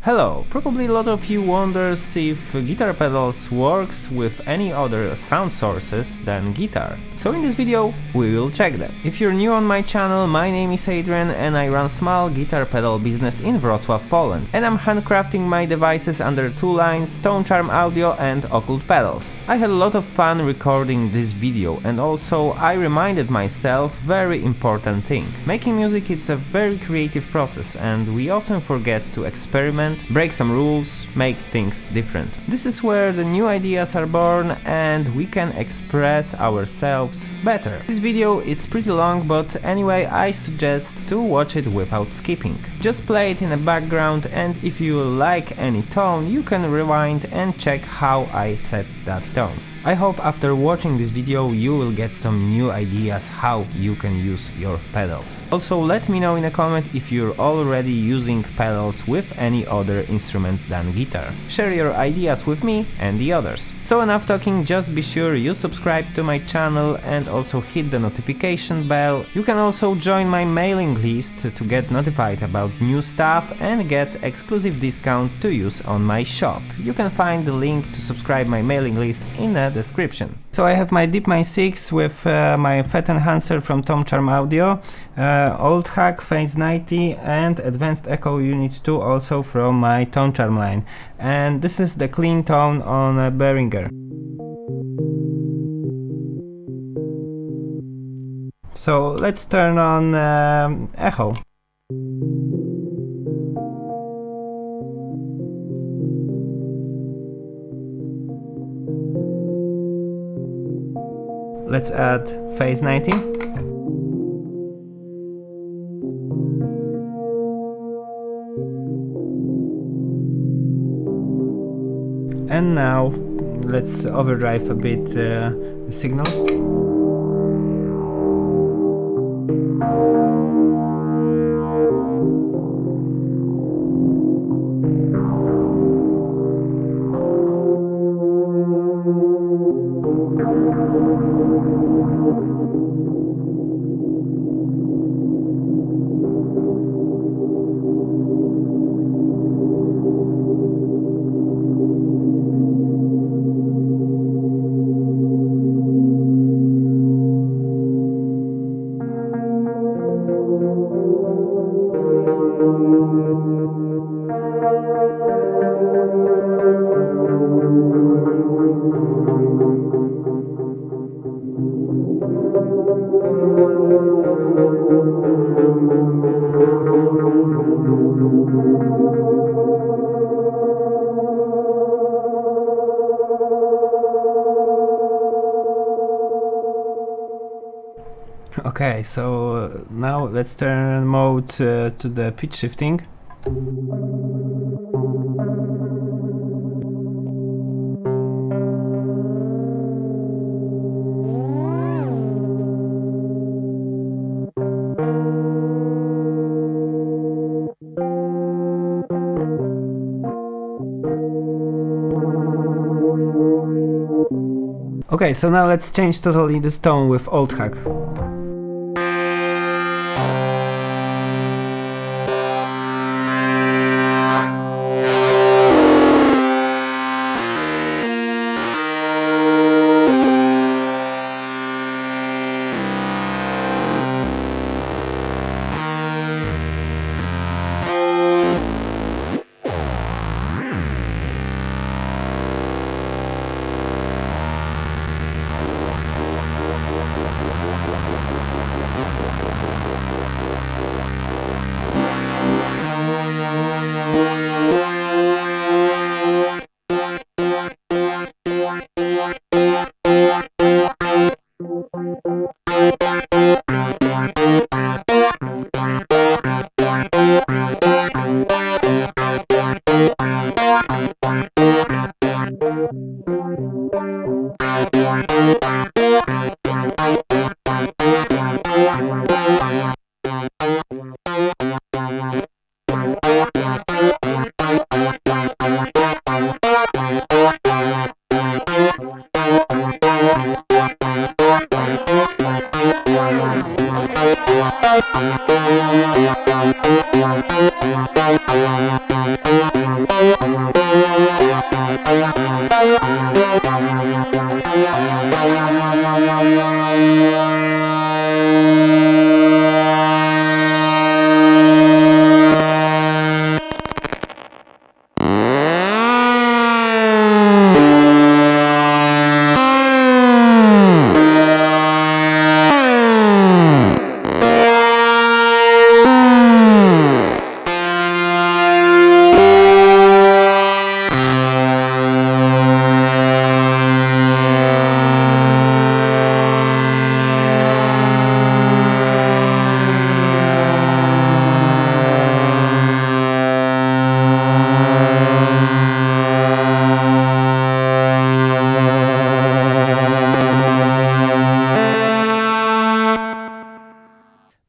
Hello, probably a lot of you wonders if guitar pedals works with any other sound sources than guitar. So in this video we will check that. If you're new on my channel, my name is Adrian and I run small guitar pedal business in Wrocław, Poland. And I'm handcrafting my devices under two lines, Tone Charm Audio and Occvlt pedals. I had a lot of fun recording this video, and also I reminded myself very important thing. Making music is a very creative process and we often forget to experiment, break some rules, make things different. This is where the new ideas are born and we can express ourselves better. This video is pretty long, but anyway, I suggest to watch it without skipping. Just play it in the background, and if you like any tone, you can rewind and check how I set that tone. I hope after watching this video you will get some new ideas how you can use your pedals. Also, let me know in a comment if you're already using pedals with any other instruments than guitar. Share your ideas with me and the others. So enough talking, just be sure you subscribe to my channel and also hit the notification bell. You can also join my mailing list to get notified about new stuff and get exclusive discount to use on my shop. You can find the link to subscribe my mailing list in the description. So I have my DeepMind 6 with my FET enhancer from Tone Charm Audio, Occvlt Phase 90 and Advanced Echo Unit 2 also from my Tone Charm line. And this is the clean tone on Behringer. So let's turn on echo. Let's add phase 90. And now let's overdrive a bit the signal. Okay, so now let's turn mode to the pitch shifting. Okay, so now let's change totally this tone with Occvlt.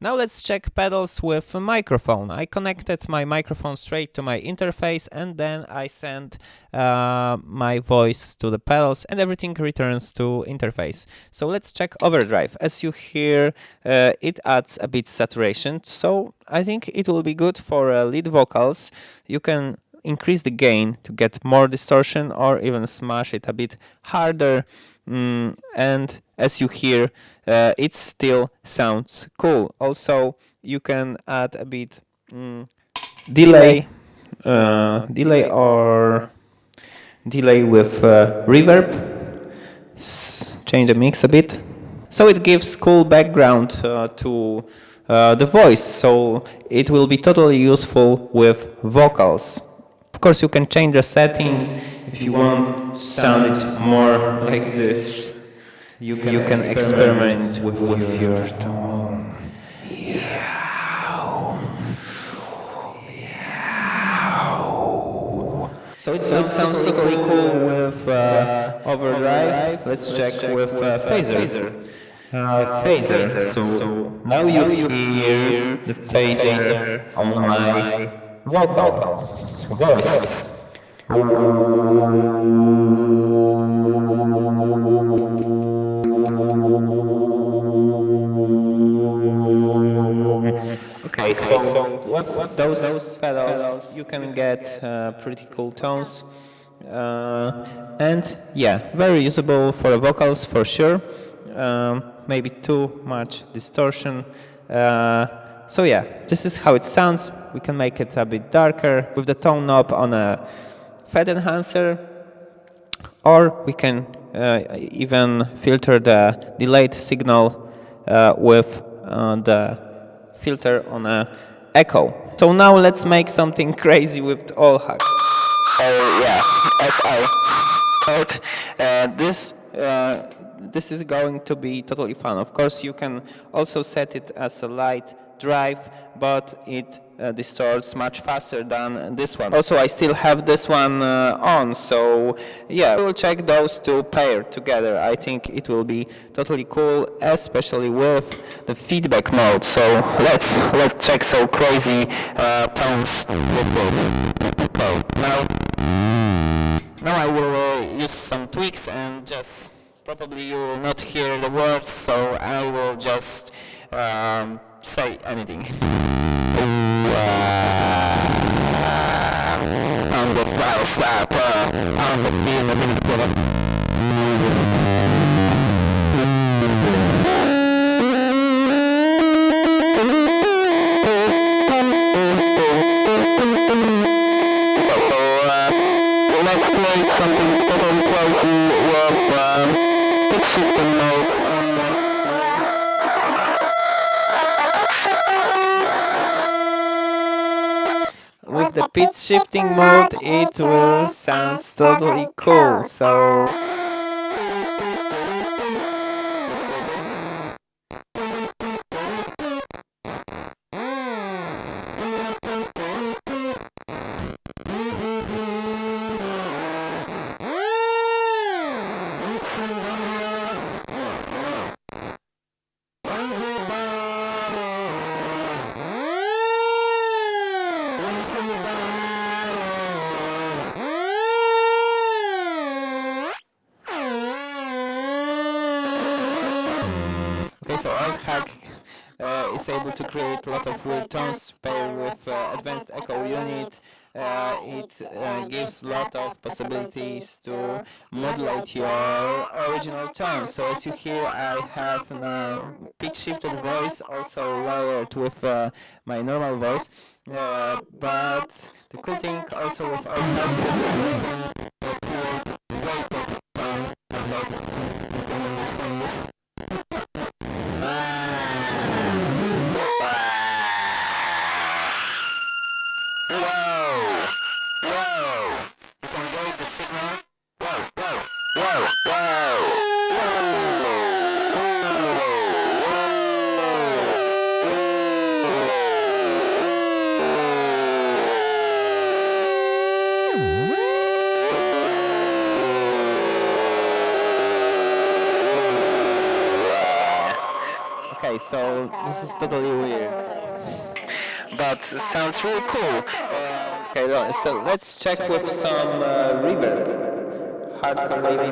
Now let's check pedals with a microphone. I connected my microphone straight to my interface and then I send my voice to the pedals and everything returns to interface. So let's check overdrive. As you hear, it adds a bit saturation, so I think it will be good for lead vocals. You can increase the gain to get more distortion or even smash it a bit harder. And as you hear, it still sounds cool. Also, you can add a bit delay with reverb. Change the mix a bit, so it gives cool background to the voice. So it will be totally useful with vocals. Of course, you can change the settings if you want to sound it more like this. You can experiment with your tone. So it sounds totally cool with overdrive. Let's check with phaser. So now you hear the phaser on my voice. Okay, so with those pedals you can get pretty cool tones, and yeah, very usable for vocals for sure. Maybe too much distortion. So yeah, this is how it sounds. We can make it a bit darker with the tone knob on a fade enhancer, or we can even filter the delayed signal with the filter on a echo. So now let's make something crazy with the Occvlt. So yeah, as I thought, this is going to be totally fun. Of course, you can also set it as a light drive, but it distorts much faster than this one. Also, I still have this one on, so yeah, we'll check those two paired together. I think it will be totally cool, especially with the feedback mode. So let's check so crazy tones with both. Now I will use some tweaks and just probably you will not hear the words, so I will just say anything. On the file slap, on the let's play something totally crazy with pitch shifting mode. With the pitch shifting mode, it will sound totally cool. So so Occvlt is able to create a lot of weird tones paired with advanced echo unit. it gives a lot of possibilities to modulate your original tone. So as you hear, I have a pitch shifted voice, also lowered with my normal voice. But the cool thing also with Occvlt, okay, so this is totally weird, but sounds really cool. Okay, so let's check with some reverb. Hardcore maybe.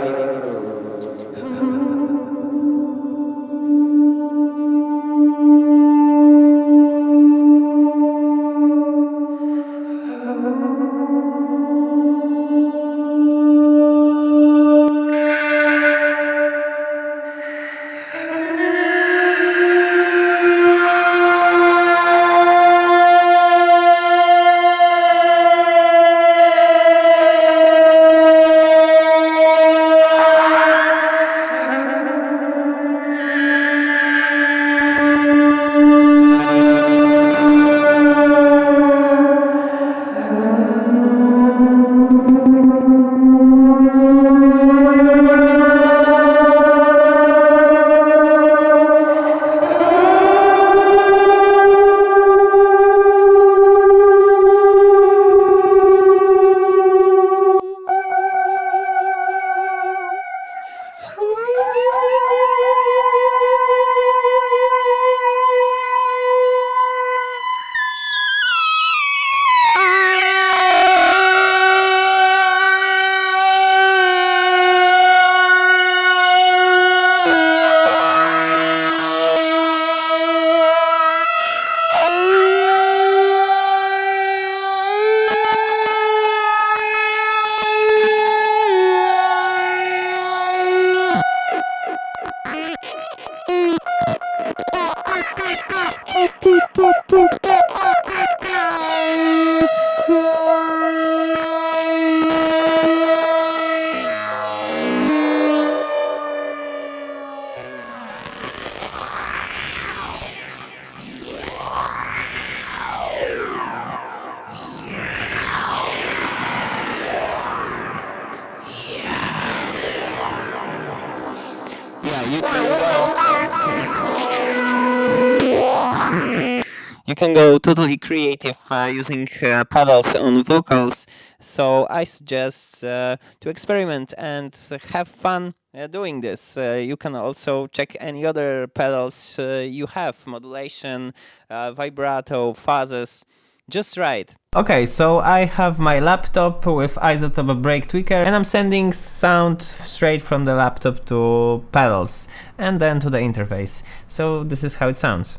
You can go totally creative using pedals on vocals. So I suggest to experiment and have fun doing this. You can also check any other pedals you have, modulation, vibrato, fuzzes. Just right. Okay, so I have my laptop with Izotope BreakTweaker and I'm sending sound straight from the laptop to pedals and then to the interface. So this is how it sounds.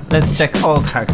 Let's check alt hack.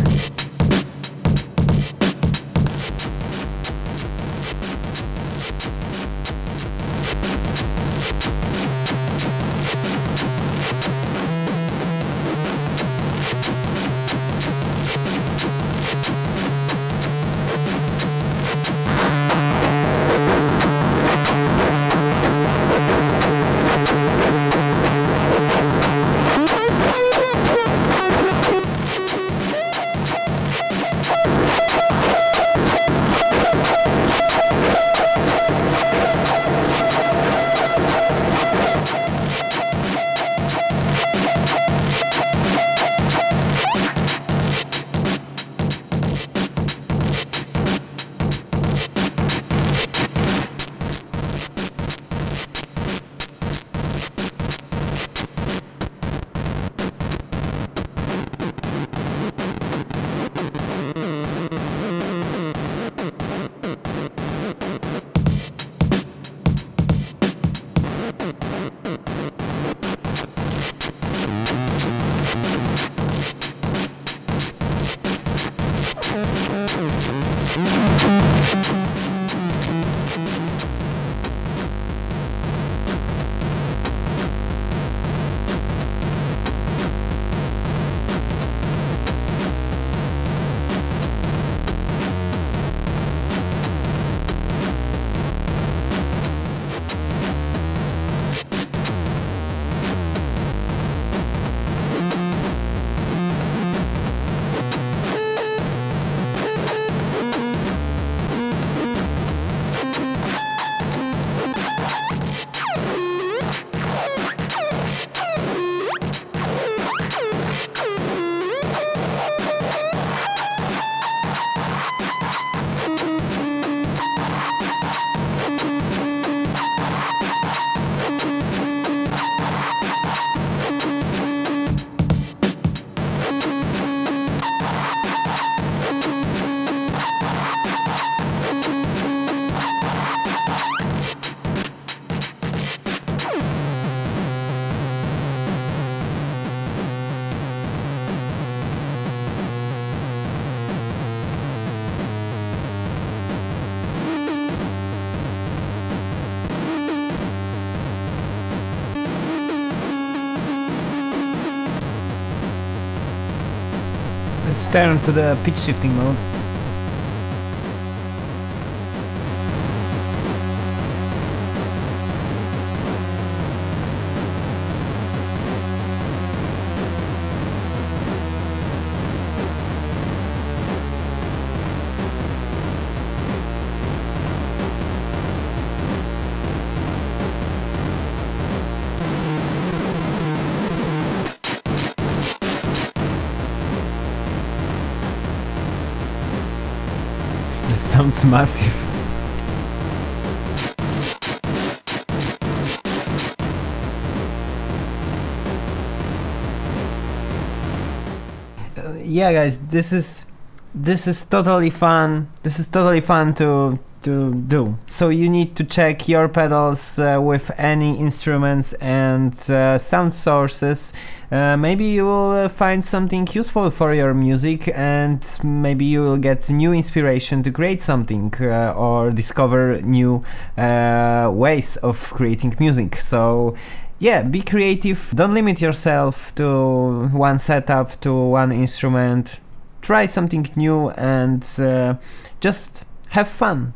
Let's turn to the pitch shifting mode. This sounds massive. Yeah, guys, this is totally fun. This is totally fun to do. So you need to check your pedals with any instruments and sound sources. Maybe you will find something useful for your music, and maybe you will get new inspiration to create something or discover new ways of creating music. So yeah, be creative. Don't limit yourself to one setup, to one instrument. Try something new and just have fun.